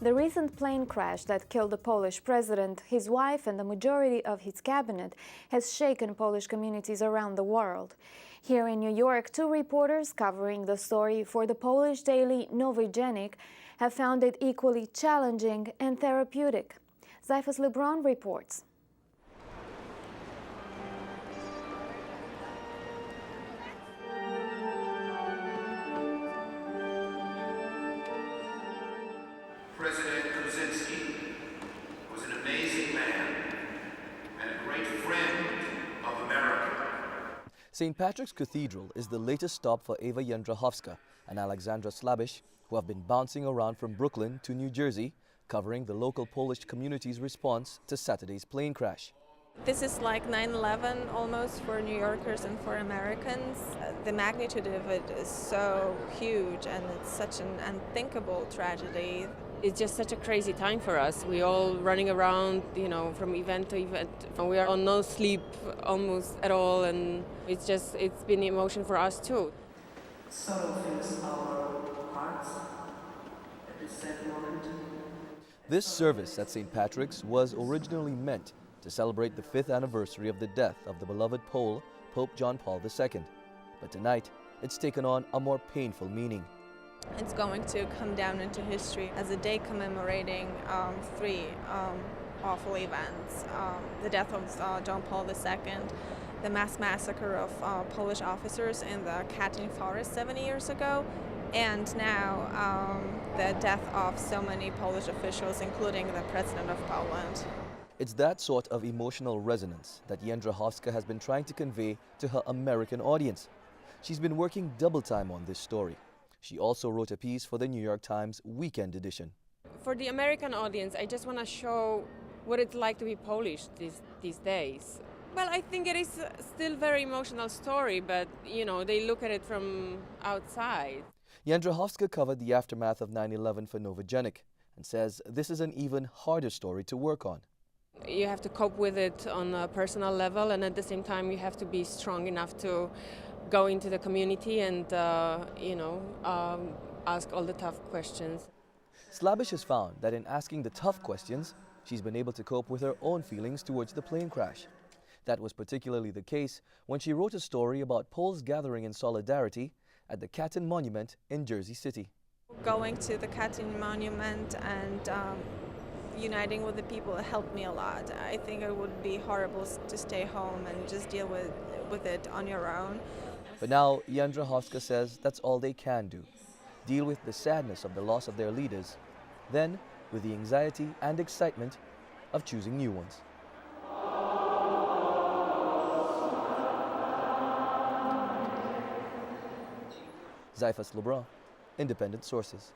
The recent plane crash that killed the Polish president, his wife, and the majority of his cabinet has shaken Polish communities around the world. Here in New York, two reporters covering the story for the Polish daily Nowy Dziennik have found it equally challenging and therapeutic. Slabisz reports. President was an amazing man and a great friend of America. St. Patrick's Cathedral is the latest stop for Eva-Jędrzejowska and Aleksandra Slabisz, who have been bouncing around from Brooklyn to New Jersey, covering the local Polish community's response to Saturday's plane crash. This is like 9/11 almost for New Yorkers and for Americans. The magnitude of it is so huge, and it's such an unthinkable tragedy. It's just such a crazy time for us. We're all running around, from event to event. We are on no sleep almost at all, and it's been emotion for us too. Sorrow fills our hearts at this sad moment. This service at St. Patrick's was originally meant to celebrate the 5th anniversary of the death of the beloved Pole, Pope John Paul II. But tonight, it's taken on a more painful meaning. It's going to come down into history as a day commemorating three awful events. The death of John Paul II, the mass massacre of Polish officers in the Katyn forest 7 years ago, and now the death of so many Polish officials, including the President of Poland. It's that sort of emotional resonance that Jędrzejowska has been trying to convey to her American audience. She's been working double time on this story. She also wrote a piece for the New York Times weekend edition. For the American audience, I just want to show what it's like to be Polish these days. Well, I think it is still a very emotional story, but, they look at it from outside. Jędrzejowska covered the aftermath of 9/11 for Nowy Dziennik and says this is an even harder story to work on. You have to cope with it on a personal level, and at the same time you have to be strong enough to go into the community and, ask all the tough questions. Slabisz has found that in asking the tough questions, she's been able to cope with her own feelings towards the plane crash. That was particularly the case when she wrote a story about Poles gathering in solidarity at the Katyn Monument in Jersey City. Going to the Katyn Monument and uniting with the people helped me a lot. I think it would be horrible to stay home and just deal with it on your own. But now, Jędrzejowska says that's all they can do. Deal with the sadness of the loss of their leaders, then with the anxiety and excitement of choosing new ones. Slabisz, Independent Sources.